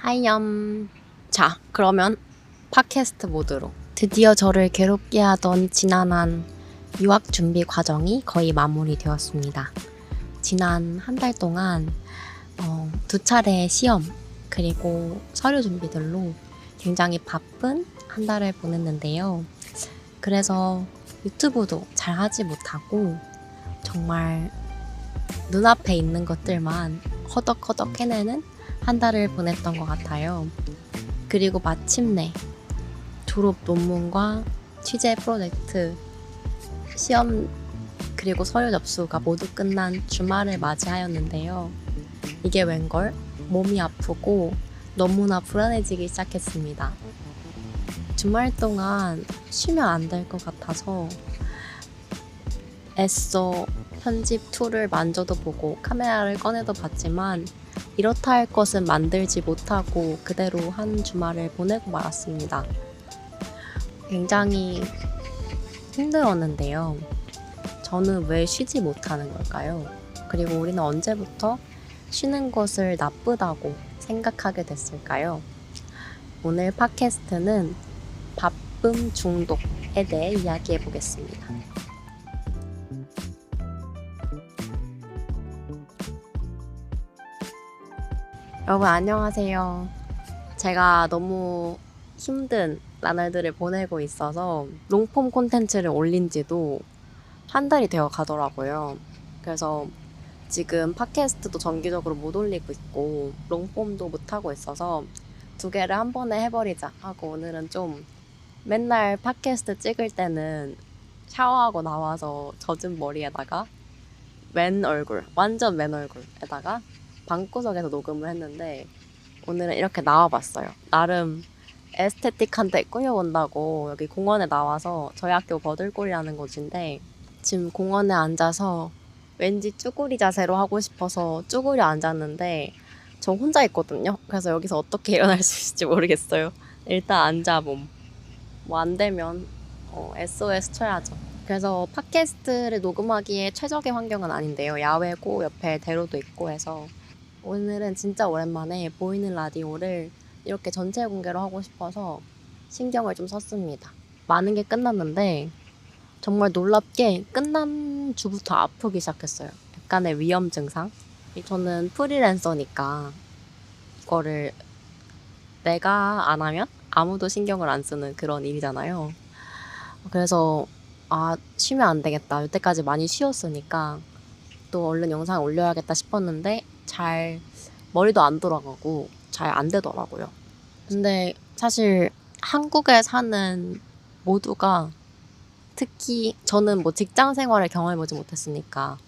하이염. 자, 그러면 팟캐스트 모드로 드디어 저를 괴롭게 하던 지난한 유학 준비 과정이 거의 마무리되었습니다. 지난 한 달 동안 두 차례의 시험 그리고 서류 준비들로 굉장히 바쁜 한 달을 보냈는데요. 그래서 유튜브도 잘 하지 못하고 정말 눈앞에 있는 것들만 허덕허덕 해내는 한 달을 보냈던 것 같아요. 그리고 마침내 졸업 논문과 취재 프로젝트, 시험 그리고 서류 접수가 모두 끝난 주말을 맞이하였는데요. 이게 웬걸 몸이 아프고 너무나 불안해지기 시작했습니다. 주말 동안 쉬면 안 될 것 같아서 애써 편집 툴을 만져도 보고 카메라를 꺼내도 봤지만 이렇다 할 것은 만들지 못하고 그대로 한 주말을 보내고 말았습니다. 굉장히 힘들었는데요. 저는 왜 쉬지 못하는 걸까요? 그리고 우리는 언제부터 쉬는 것을 나쁘다고 생각하게 됐을까요? 오늘 팟캐스트는 바쁨 중독에 대해 이야기해 보겠습니다. 여러분 안녕하세요. 제가 너무 힘든 나날들을 보내고 있어서 롱폼 콘텐츠를 올린 지도 한 달이 되어 가더라고요. 그래서 지금 팟캐스트도 정기적으로 못 올리고 있고 롱폼도 못하고 있어서 두 개를 한 번에 해버리자 하고 오늘은 좀 맨날 팟캐스트 찍을 때는 샤워하고 나와서 젖은 머리에다가 완전 맨 얼굴에다가 방구석에서 녹음을 했는데 오늘은 이렇게 나와봤어요. 나름 에스테틱한데 꾸며본다고 여기 공원에 나와서 저희 학교 버들골이라는 곳인데 지금 공원에 앉아서 왠지 쭈구리 자세로 하고 싶어서 쭈구리 앉았는데 저 혼자 있거든요. 그래서 여기서 어떻게 일어날 수 있을지 모르겠어요. 일단 앉아봄. 뭐 안 되면 SOS 쳐야죠. 그래서 팟캐스트를 녹음하기에 최적의 환경은 아닌데요. 야외고 옆에 대로도 있고 해서 오늘은 진짜 오랜만에 보이는 라디오를 이렇게 전체 공개로 하고 싶어서 신경을 좀 썼습니다. 많은 게 끝났는데 정말 놀랍게 끝난 주부터 아프기 시작했어요. 약간의 위험 증상. 저는 프리랜서니까 이거를 내가 안 하면 아무도 신경을 안 쓰는 그런 일이잖아요. 그래서 쉬면 안 되겠다. 여태까지 많이 쉬었으니까 또 얼른 영상 올려야겠다 싶었는데 머리도 안 돌아가고 잘 안 되더라고요. 근데 사실 한국에 사는 모두가 특히 저는 뭐 직장 생활을 경험해보지 못했으니까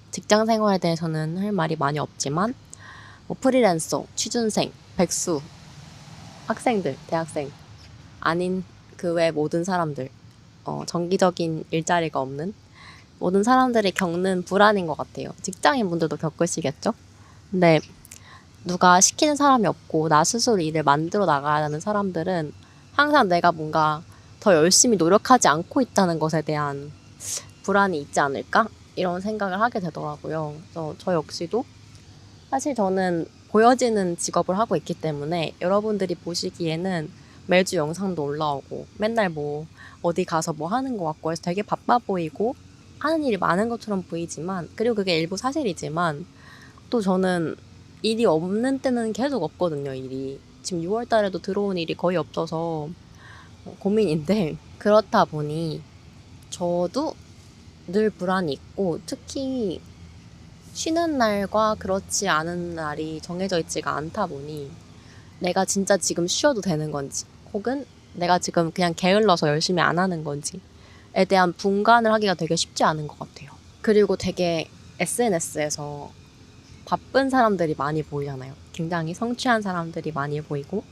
직장 생활에 대해서는 할 말이 많이 없지만 뭐 프리랜서, 취준생, 백수, 학생들, 대학생 아닌 그 외 모든 사람들 정기적인 일자리가 없는 모든 사람들이 겪는 불안인 것 같아요. 직장인 분들도 겪으시겠죠? 근데 누가 시키는 사람이 없고 나 스스로 일을 만들어 나가야 하는 사람들은 항상 내가 뭔가 더 열심히 노력하지 않고 있다는 것에 대한 불안이 있지 않을까? 이런 생각을 하게 되더라고요. 그래서 저 역시도 사실 저는 보여지는 직업을 하고 있기 때문에 여러분들이 보시기에는 매주 영상도 올라오고 맨날 뭐 어디 가서 뭐 하는 것 같고 해서 되게 바빠 보이고 하는 일이 많은 것처럼 보이지만 그리고 그게 일부 사실이지만 또 저는 일이 없는 때는 계속 없거든요. 일이 지금 6월 달에도 들어온 일이 거의 없어서 고민인데 그렇다 보니 저도 늘 불안이 있고 특히 쉬는 날과 그렇지 않은 날이 정해져 있지가 않다 보니 내가 진짜 지금 쉬어도 되는 건지 혹은 내가 지금 그냥 게을러서 열심히 안 하는 건지에 대한 분간을 하기가 되게 쉽지 않은 것 같아요. 그리고 되게 SNS에서 바쁜 사람들이 많이 보이잖아요. 굉장히 성취한 사람들이 많이 보이고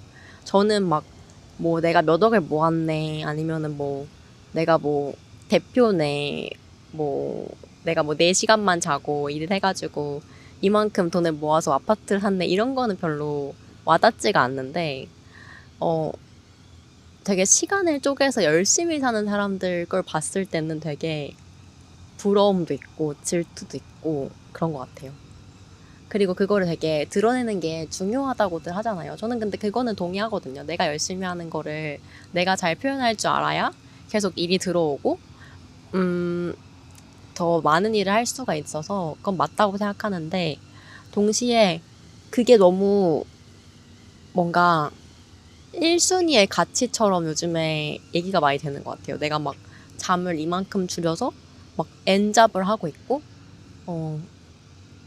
저는 막 뭐 내가 몇 억을 모았네 아니면은 뭐 내가 뭐 대표네 뭐 내가 뭐 4시간만 자고 일을 해가지고 이만큼 돈을 모아서 아파트를 샀네 이런 거는 별로 와닿지가 않는데 되게 시간을 쪼개서 열심히 사는 사람들 걸 봤을 때는 되게 부러움도 있고 질투도 있고 그런 것 같아요. 그리고 그거를 되게 드러내는 게 중요하다고들 하잖아요. 저는 근데 그거는 동의하거든요. 내가 열심히 하는 거를 내가 잘 표현할 줄 알아야 계속 일이 들어오고, 더 많은 일을 할 수가 있어서 그건 맞다고 생각하는데, 동시에 그게 너무 뭔가 1순위의 가치처럼 요즘에 얘기가 많이 되는 것 같아요. 내가 막 잠을 이만큼 줄여서 막 N잡을 하고 있고,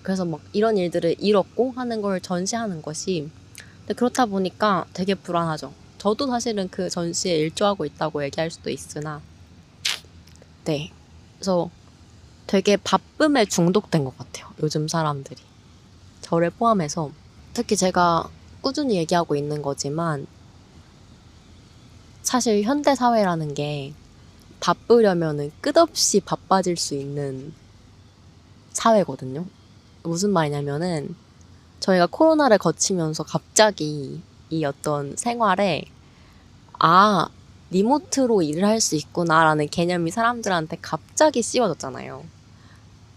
그래서 막 이런 일들을 잃었고 하는 걸 전시하는 것이, 근데 그렇다 보니까 되게 불안하죠. 저도 사실은 그 전시에 일조하고 있다고 얘기할 수도 있으나, 네. 그래서 되게 바쁨에 중독된 것 같아요. 요즘 사람들이. 저를 포함해서. 특히 제가 꾸준히 얘기하고 있는 거지만, 사실 현대 사회라는 게 바쁘려면은 끝없이 바빠질 수 있는 사회거든요. 무슨 말이냐면은, 저희가 코로나를 거치면서 갑자기 이 어떤 생활에, 아, 리모트로 일을 할 수 있구나라는 개념이 사람들한테 갑자기 씌워졌잖아요.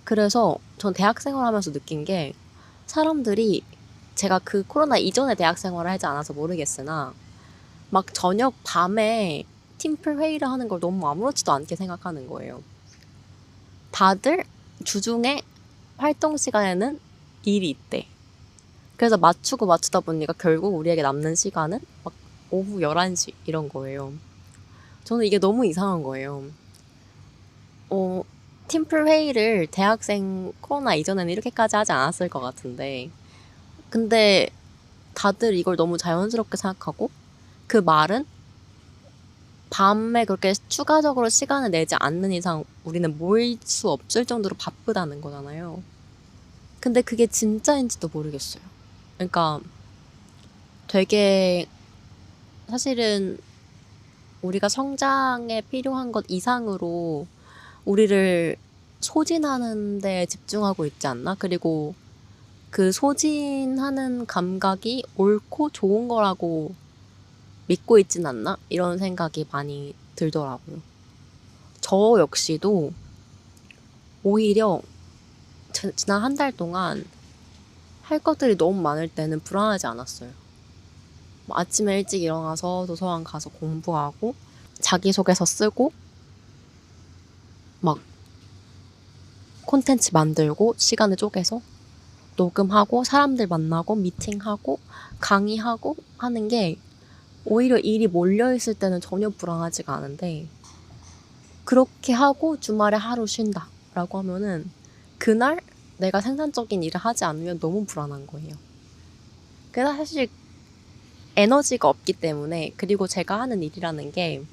그래서 전 대학 생활하면서 느낀 게, 사람들이, 제가 그 코로나 이전에 대학 생활을 하지 않아서 모르겠으나 막 저녁 밤에 팀플 회의를 하는 걸 너무 아무렇지도 않게 생각하는 거예요. 다들 주중에 활동 시간에는 일이 있대. 그래서 맞추다 보니까 결국 우리에게 남는 시간은 막 오후 11시 이런 거예요. 저는 이게 너무 이상한 거예요. 팀플 회의를 대학생 코로나 이전에는 이렇게까지 하지 않았을 것 같은데, 근데 다들 이걸 너무 자연스럽게 생각하고, 그 말은 밤에 그렇게 추가적으로 시간을 내지 않는 이상 우리는 모일 수 없을 정도로 바쁘다는 거잖아요. 근데 그게 진짜인지도 모르겠어요. 그러니까 되게, 사실은 우리가 성장에 필요한 것 이상으로 우리를 소진하는 데 집중하고 있지 않나? 그리고 그 소진하는 감각이 옳고 좋은 거라고 믿고 있진 않나? 이런 생각이 많이 들더라고요. 저 역시도 오히려 지난 한 달 동안 할 것들이 너무 많을 때는 불안하지 않았어요. 아침에 일찍 일어나서 도서관 가서 공부하고, 자기소개서 쓰고, 막 콘텐츠 만들고, 시간을 쪼개서 녹음하고, 사람들 만나고, 미팅하고, 강의하고 하는 게 오히려 일이 몰려있을 때는 전혀 불안하지가 않은데, 그렇게 하고 주말에 하루 쉰다 라고 하면은 그날 내가 생산적인 일을 하지 않으면 너무 불안한 거예요. 그래서 사실 에너지가 없기 때문에, 그리고 제가 하는 일이라는 게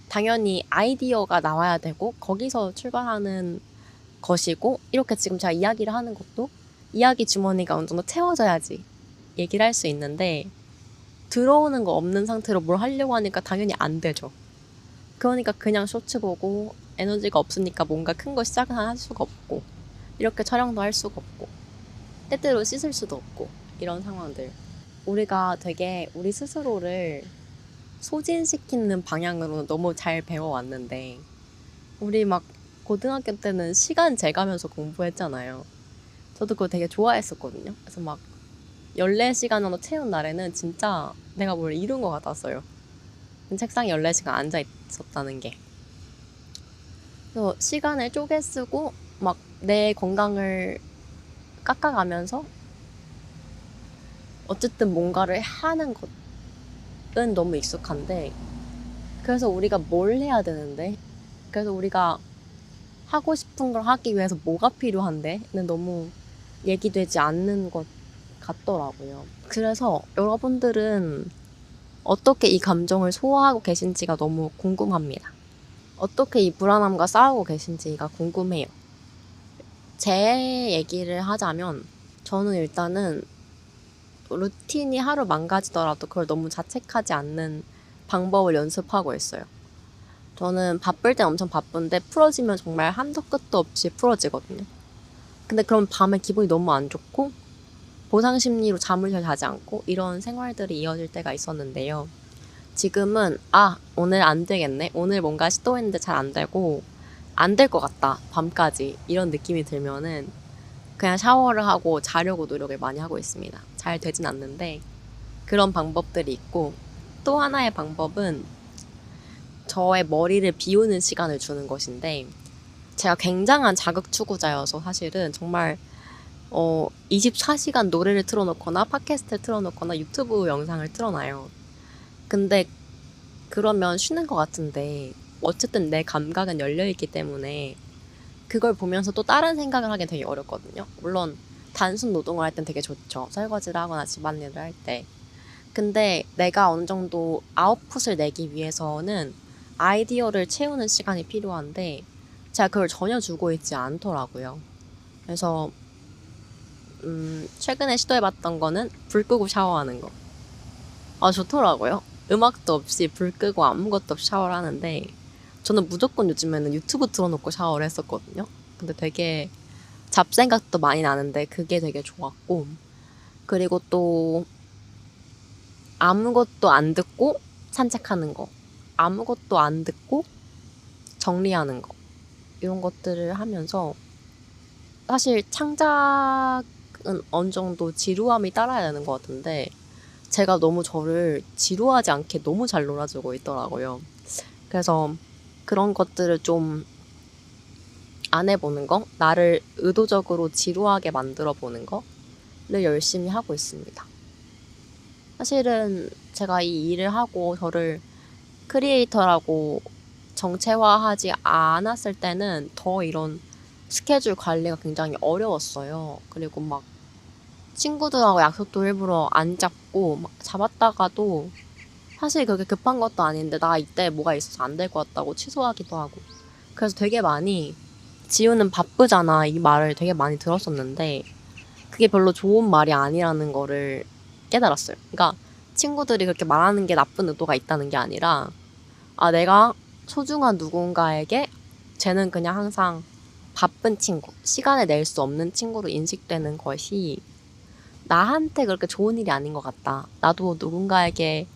당연히 아이디어가 나와야 되고 거기서 출발하는 것이고, 이렇게 지금 제가 이야기를 하는 것도 이야기 주머니가 어느 정도 채워져야지 얘기를 할 수 있는데, 들어오는 거 없는 상태로 뭘 하려고 하니까 당연히 안 되죠. 그러니까 그냥 쇼츠 보고, 에너지가 없으니까 뭔가 큰 거 시작을 할 수가 없고, 이렇게 촬영도 할 수가 없고, 때때로 씻을 수도 없고, 이런 상황들. 우리가 되게 우리 스스로를 소진시키는 방향으로 너무 잘 배워왔는데, 우리 막 고등학교 때는 시간 재가면서 공부했잖아요. 저도 그거 되게 좋아했었거든요. 그래서 막 14시간으로 채운 날에는 진짜 내가 뭘 이룬 것 같았어요. 책상에 14시간 앉아 있었다는 게. 그래서 시간을 쪼개 쓰고 막 내 건강을 깎아가면서 어쨌든 뭔가를 하는 것은 너무 익숙한데, 그래서 우리가 뭘 해야 되는데, 그래서 우리가 하고 싶은 걸 하기 위해서 뭐가 필요한데는 너무 얘기되지 않는 것 같더라고요. 그래서 여러분들은 어떻게 이 감정을 소화하고 계신지가 너무 궁금합니다. 어떻게 이 불안함과 싸우고 계신지가 궁금해요. 제 얘기를 하자면, 저는 일단은 루틴이 하루 망가지더라도 그걸 너무 자책하지 않는 방법을 연습하고 있어요. 저는 바쁠 땐 엄청 바쁜데 풀어지면 정말 한도 끝도 없이 풀어지거든요. 근데 그럼 밤에 기분이 너무 안 좋고 보상심리로 잠을 잘 자지 않고 이런 생활들이 이어질 때가 있었는데요. 지금은 오늘 안 되겠네, 오늘 뭔가 시도했는데 잘 안 되고 안 될 것 같다, 밤까지 이런 느낌이 들면은 그냥 샤워를 하고 자려고 노력을 많이 하고 있습니다. 잘 되진 않는데 그런 방법들이 있고, 또 하나의 방법은 저의 머리를 비우는 시간을 주는 것인데, 제가 굉장한 자극 추구자여서 사실은 정말 24시간 노래를 틀어놓거나 팟캐스트를 틀어놓거나 유튜브 영상을 틀어놔요. 근데 그러면 쉬는 것 같은데 어쨌든 내 감각은 열려있기 때문에 그걸 보면서 또 다른 생각을 하기 되게 어렵거든요. 물론 단순 노동을 할 땐 되게 좋죠. 설거지를 하거나 집안일을 할 때. 근데 내가 어느 정도 아웃풋을 내기 위해서는 아이디어를 채우는 시간이 필요한데 제가 그걸 전혀 주고 있지 않더라고요. 그래서 최근에 시도해봤던 거는 불 끄고 샤워하는 거. 좋더라고요. 음악도 없이 불 끄고 아무것도 없이 샤워를 하는데 저는 무조건 요즘에는 유튜브 틀어놓고 샤워를 했었거든요. 근데 되게 잡생각도 많이 나는데 그게 되게 좋았고, 그리고 또 아무것도 안 듣고 산책하는 거, 아무것도 안 듣고 정리하는 거, 이런 것들을 하면서 사실 창작은 어느 정도 지루함이 따라야 되는 것 같은데 제가 너무 저를 지루하지 않게 너무 잘 놀아주고 있더라고요. 그래서 그런 것들을 좀 안 해보는 거, 나를 의도적으로 지루하게 만들어 보는 거를 열심히 하고 있습니다. 사실은 제가 이 일을 하고 저를 크리에이터라고 정체화하지 않았을 때는 더 이런 스케줄 관리가 굉장히 어려웠어요. 그리고 막 친구들하고 약속도 일부러 안 잡고 막 잡았다가도 사실 그렇게 급한 것도 아닌데 나 이때 뭐가 있어서 안 될 것 같다고 취소하기도 하고, 그래서 되게 많이 지우는 바쁘잖아 이 말을 되게 많이 들었었는데 그게 별로 좋은 말이 아니라는 거를 깨달았어요. 그러니까 친구들이 그렇게 말하는 게 나쁜 의도가 있다는 게 아니라 내가 소중한 누군가에게 쟤는 그냥 항상 바쁜 친구, 시간을 낼 수 없는 친구로 인식되는 것이 나한테 그렇게 좋은 일이 아닌 것 같다. 나도 누군가에게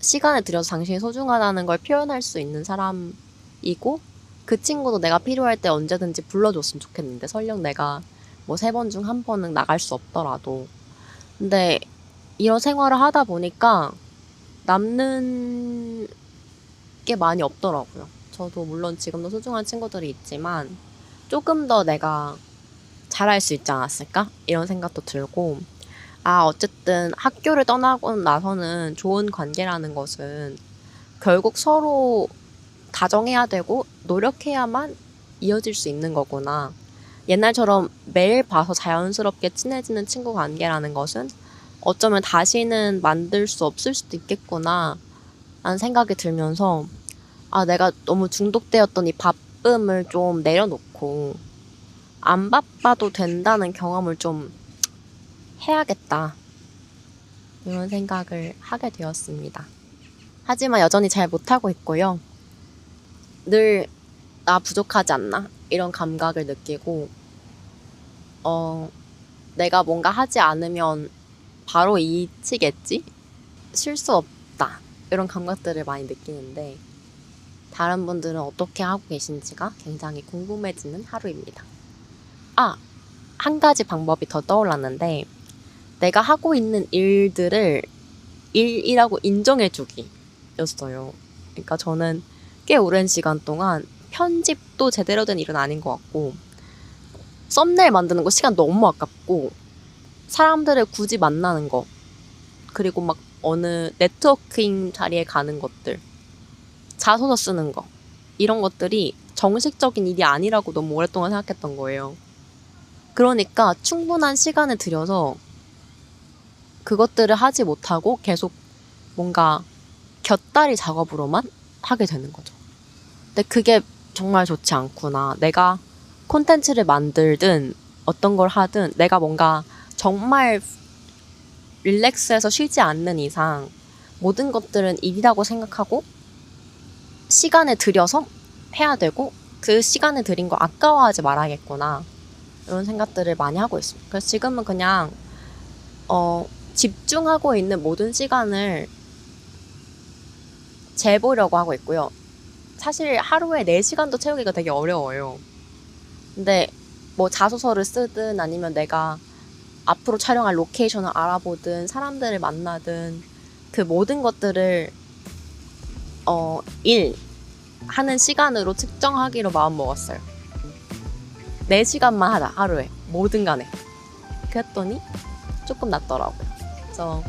시간을 들여서 당신이 소중하다는 걸 표현할 수 있는 사람이고 그 친구도 내가 필요할 때 언제든지 불러줬으면 좋겠는데 설령 내가 뭐 3번 중 1번은 나갈 수 없더라도. 근데 이런 생활을 하다 보니까 남는 게 많이 없더라고요. 저도 물론 지금도 소중한 친구들이 있지만 조금 더 내가 잘할 수 있지 않았을까? 이런 생각도 들고, 어쨌든 학교를 떠나고 나서는 좋은 관계라는 것은 결국 서로 다정해야 되고 노력해야만 이어질 수 있는 거구나. 옛날처럼 매일 봐서 자연스럽게 친해지는 친구 관계라는 것은 어쩌면 다시는 만들 수 없을 수도 있겠구나 라는 생각이 들면서 내가 너무 중독되었던 이 바쁨을 좀 내려놓고 안 바빠도 된다는 경험을 좀 해야겠다, 이런 생각을 하게 되었습니다. 하지만 여전히 잘 못하고 있고요. 늘 나 부족하지 않나? 이런 감각을 느끼고 내가 뭔가 하지 않으면 바로 잊히겠지? 쉴 수 없다, 이런 감각들을 많이 느끼는데 다른 분들은 어떻게 하고 계신지가 굉장히 궁금해지는 하루입니다. 한 가지 방법이 더 떠올랐는데 내가 하고 있는 일들을 일이라고 인정해주기 였어요. 그러니까 저는 꽤 오랜 시간 동안 편집도 제대로 된 일은 아닌 것 같고 썸네일 만드는 거 시간 너무 아깝고 사람들을 굳이 만나는 거, 그리고 막 어느 네트워킹 자리에 가는 것들, 자소서 쓰는 거, 이런 것들이 정식적인 일이 아니라고 너무 오랫동안 생각했던 거예요. 그러니까 충분한 시간을 들여서 그것들을 하지 못하고 계속 뭔가 곁다리 작업으로만 하게 되는 거죠. 근데 그게 정말 좋지 않구나. 내가 콘텐츠를 만들든 어떤 걸 하든 내가 뭔가 정말 릴렉스해서 쉬지 않는 이상 모든 것들은 일이라고 생각하고 시간을 들여서 해야 되고 그 시간을 들인 거 아까워하지 말아야겠구나, 이런 생각들을 많이 하고 있습니다. 그래서 지금은 그냥 집중하고 있는 모든 시간을 재보려고 하고 있고요. 사실 하루에 4시간도 채우기가 되게 어려워요. 근데 뭐 자소서를 쓰든 아니면 내가 앞으로 촬영할 로케이션을 알아보든 사람들을 만나든 그 모든 것들을 일 하는 시간으로 측정하기로 마음먹었어요. 4시간만 하자, 하루에. 뭐든 간에. 그랬더니 조금 낫더라고요. 그래서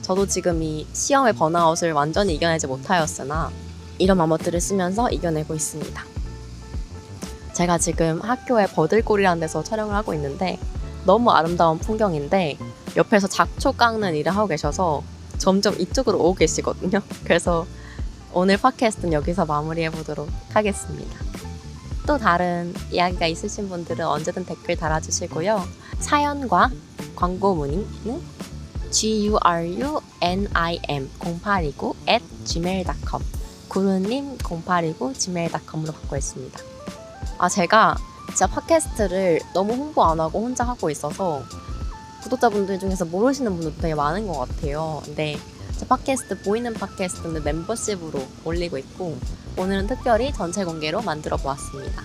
저도 지금 이 시험의 번아웃을 완전히 이겨내지 못하였으나 이런 마음들을 쓰면서 이겨내고 있습니다. 제가 지금 학교에 버들골이라는 데서 촬영을 하고 있는데 너무 아름다운 풍경인데 옆에서 잡초 깎는 일을 하고 계셔서 점점 이쪽으로 오고 계시거든요. 그래서 오늘 팟캐스트는 여기서 마무리해보도록 하겠습니다. 또 다른 이야기가 있으신 분들은 언제든 댓글 달아주시고요. 사연과 광고 문의는 gurunim089@gmail.com gurunim0829@gmail.com으로 받고 있습니다. 제가 진짜 팟캐스트를 너무 홍보 안 하고 혼자 하고 있어서 구독자분들 중에서 모르시는 분들도 되게 많은 것 같아요. 근데 제 팟캐스트, 보이는 팟캐스트는 멤버십으로 올리고 있고 오늘은 특별히 전체 공개로 만들어 보았습니다.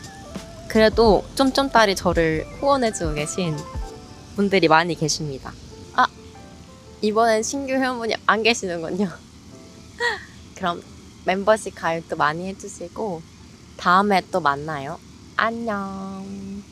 그래도 쫌쫌따리 저를 후원해주고 계신 분들이 많이 계십니다. 이번엔 신규 회원분이 안 계시는군요. 그럼 멤버십 가입도 많이 해주시고 다음에 또 만나요. 안녕.